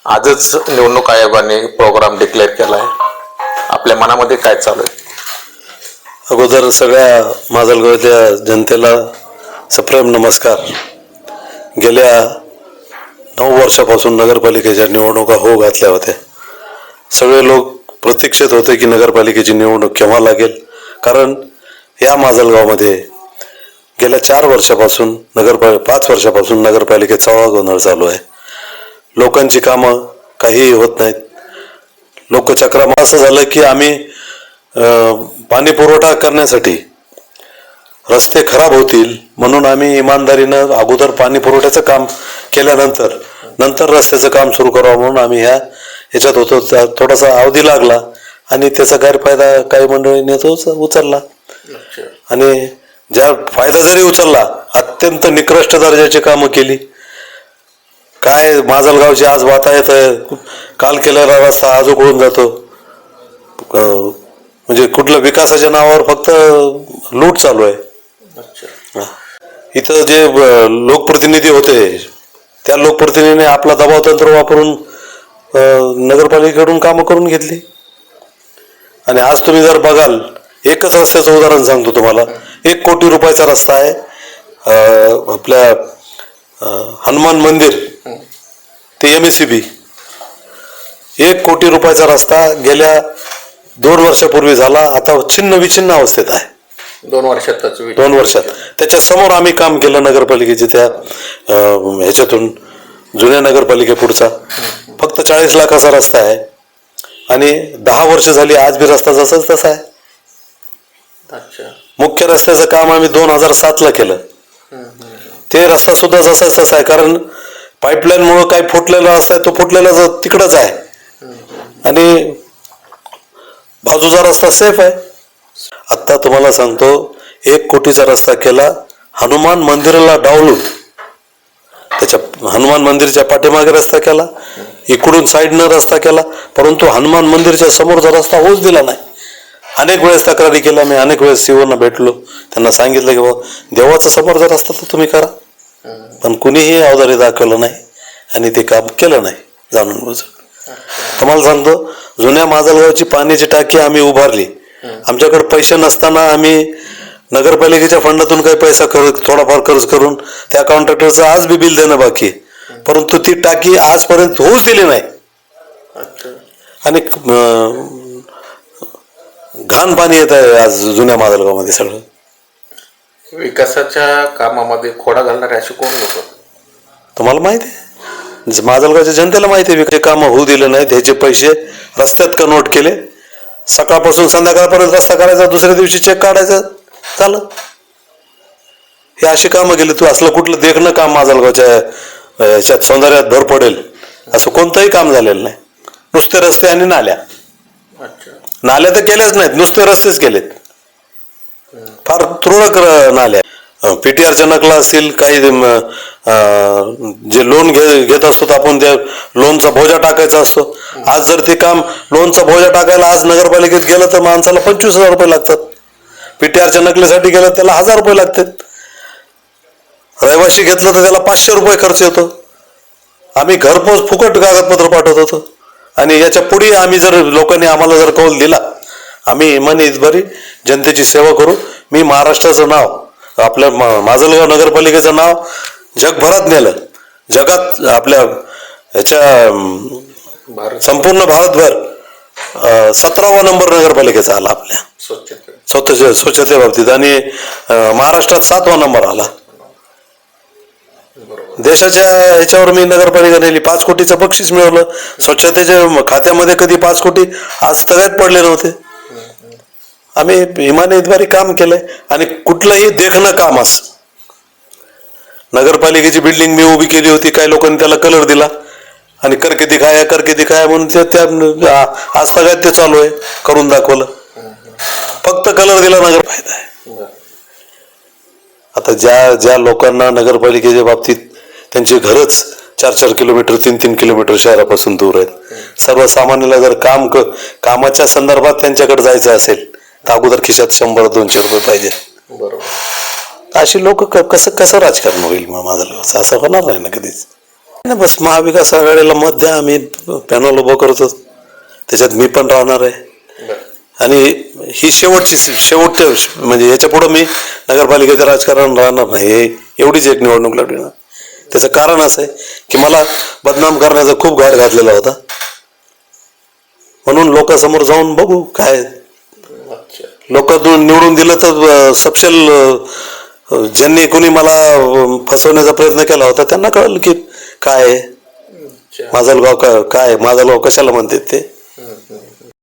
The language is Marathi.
आजच निवडणूक आयोगाने प्रोग्राम डिक्लेअर केला आहे. आपल्या मनामध्ये काय चालू आहे? अगोदर सगळ्या माजलगावच्या जनतेला सप्रेम नमस्कार. गेल्या 9 वर्षापासून नगरपालिकेच्या निवडणुका घातल्या होत्या. सगळे लोक प्रतीक्षेत होते की नगरपालिकेची निवडणूक केव्हा लागेल, कारण या माजलगावमध्ये गेल्या 4 वर्षापासून 5 वर्षापासून नगरपालिकेचा गोंधळ चालू आहे. लोकांची कामं काहीही होत नाहीत. लोकचक्रामध्ये असं झालं की आम्ही पाणी पुरवठा करण्यासाठी रस्ते खराब होतील म्हणून आम्ही इमानदारीनं अगोदर पाणी पुरवठ्याचं काम केल्यानंतर रस्त्याचं काम सुरू करावं म्हणून आम्ही ह्याच्यात होतो. थोडासा अवधी लागला आणि त्याचा गैरफायदा काही मंडळींनी तो उचलला आणि ज्या फायदा जरी उचलला अत्यंत निकृष्ट दर्जाची कामं केली. काय माजलगावची आज वाता येत, काल केलेला रस्ता आज उकळून जातो. म्हणजे कुठल्या विकासाच्या नावावर फक्त लूट चालू आहे. इथं जे लोकप्रतिनिधी होते त्या लोकप्रतिनिधीने आपला दबाव तंत्र वापरून नगरपालिकेकडून कामं करून घेतली. आणि आज तुम्ही जर बघाल, एकच रस्त्याचं उदाहरण सांगतो तुम्हाला. 1 कोटी रुपयाचा रस्ता आहे. आपल्या हनुमान मंदिर ते MSCB 1 कोटी रुपयाचा रस्ता गेल्या 2 वर्षापूर्वी झाला. आता छिन्न विछिन्न अवस्थेत आहे. 2 वर्षात त्याच्या समोर आम्ही काम केलं नगरपालिकेचे. त्या ह्याच्यातून जुन्या नगरपालिके पुढचा फक्त 40 लाखाचा रस्ता आहे आणि 10 वर्ष झाली आज बी रस्ता जसाच तसा आहे. मुख्य रस्त्याचं काम आम्ही 2007ला केलं. ते रस्ता सुद्धा जसाच तसा आहे, कारण पाईपलाईन मुळे काही फुटलेला रस्ता आहे तो फुटलेला तिकडच आहे आणि बाजूचा रस्ता सेफ आहे. आता तुम्हाला सांगतो, 1 कोटीचा रस्ता केला. हनुमान मंदिराला डावलून त्याच्या हनुमान मंदिरच्या पाठीमागे रस्ता केला, इकडून साईडनं रस्ता केला, परंतु हनुमान मंदिरच्या समोरचा रस्ता होऊच दिला नाही. अनेक वेळेस तक्रारी केल्या मी, अनेक वेळेस सीओना भेटलो, त्यांना सांगितलं की बाबा देवाचा समोरचा रस्ता तर तुम्ही करा, पण कुणीही अवधारी दाखवलं नाही आणि ते काम केलं नाही जाणून बुजून. तुम्हाला सांगतो, जुन्या माजलगावची पाण्याची टाकी आम्ही उभारली. आमच्याकडे पैसे नसताना आम्ही नगरपालिकेच्या फंडातून काही पैसा थोडाफार खर्च करून त्या कॉन्ट्रॅक्टरचं आज बी बिल देणं बाकी, परंतु ती टाकी आजपर्यंत होऊच दिली नाही आणि घाण पाणी येत आहे आज जुन्या माजलगावमध्ये. सगळं विकासाच्या कामामध्ये खोडा घालणारे असे कोण लोक तुम्हाला माहिती आहे, माजलगावच्या जनतेला माहिती आहे. कामं होऊ दिले नाही, त्याचे पैसे रस्त्यात कन्वर्ट केले. सकाळपासून संध्याकाळपर्यंत रस्ता करायचा, दुसऱ्या दिवशी चेक काढायचं, झालं. हे अशी कामं केली. तू असलं कुठलं देखणं काम माजलगावच्या ह्याच्यात सौंदर्यात भर पडेल असं कोणतंही काम झालेलं नाही. नुसते रस्ते आणि नाल्या तर केल्याच नाहीत, नुसते रस्तेच केलेत. फार तुरळक नाल्या. PTRच्या नकला असतील, काही जे लोन घेत असतो आपण त्या लोनचा बोजा टाकायचा असतो. आज जर ते काम लोनचा बोजा टाकायला आज नगरपालिकेत गेलं तर माणसाला 25,000 रुपये लागतात. PTRच्या नकलेसाठी गेलं त्याला 1,000 रुपये लागतात. रहिवाशी घेतलं तर त्याला 500 रुपये खर्च येतो. आम्ही घरपोच फुकट कागदपत्र पाठवत होतो आणि याच्या पुढे आम्ही जर लोकांनी आम्हाला जर कौल दिला, आम्ही इमानी इतबारी जनतेची सेवा करू. मी महाराष्ट्राचं नाव, आपल्या माजलगाव नगरपालिकेचं नाव जगभरात नेलं. जगात आपल्या ह्याच्या संपूर्ण भारतभर 17वा नंबर नगरपालिकेचा आला आपल्या स्वच्छते बाबतीत आणि महाराष्ट्रात 7वा नंबर आला. देशाच्या ह्याच्यावर मी नगरपालिका नेली. 5 कोटीचं बक्षीस मिळवलं. स्वच्छतेच्या खात्यामध्ये कधी 5 कोटी आज तव्यात पडले नव्हते. आम्ही इमानी इतबारी काम केलंय आणि कुठलंही देखणं काम असं. नगरपालिकेची बिल्डिंग मी उभी केली होती, काही लोकांनी त्याला कलर दिला आणि करके दिखाया म्हणून त्या आज तव्यात ते चालू आहे, करून दाखवलं. फक्त कलर दिला नगर फायदा आहे. आता ज्या लोकांना नगरपालिकेच्या बाबतीत त्यांची घरच 4-4 किलोमीटर 3-3 किलोमीटर शहरापासून दूर आहेत, सर्वसामान्याला जर कामाच्या संदर्भात त्यांच्याकडे जायचं असेल तर अगोदर खिशात 100-200 रुपये पाहिजे. अशी लोक कसं राजकारण होईल? माझं असं होणार नाही ना कधीच. नाही, बस महाविकास आघाडीला मत द्या, आम्ही पॅनल उभं करतो, त्याच्यात मी पण राहणार आहे. आणि ही शेवट म्हणजे याच्या पुढं मी नगरपालिकेचं राजकारण राहणार नाही, हे एवढीच एक निवडणूक लढविणार. त्याचं कारण असं आहे की मला बदनाम करण्याचा खूप घाट घातलेला होता, म्हणून लोकांसमोर जाऊन बघू काय. लोक निवडून दिलं तर सपशेल ज्यांनी कोणी मला फसवण्याचा प्रयत्न केला होता त्यांना कळलं की काय माजलगाव, काय माजलगाव कशाला म्हणतात ते.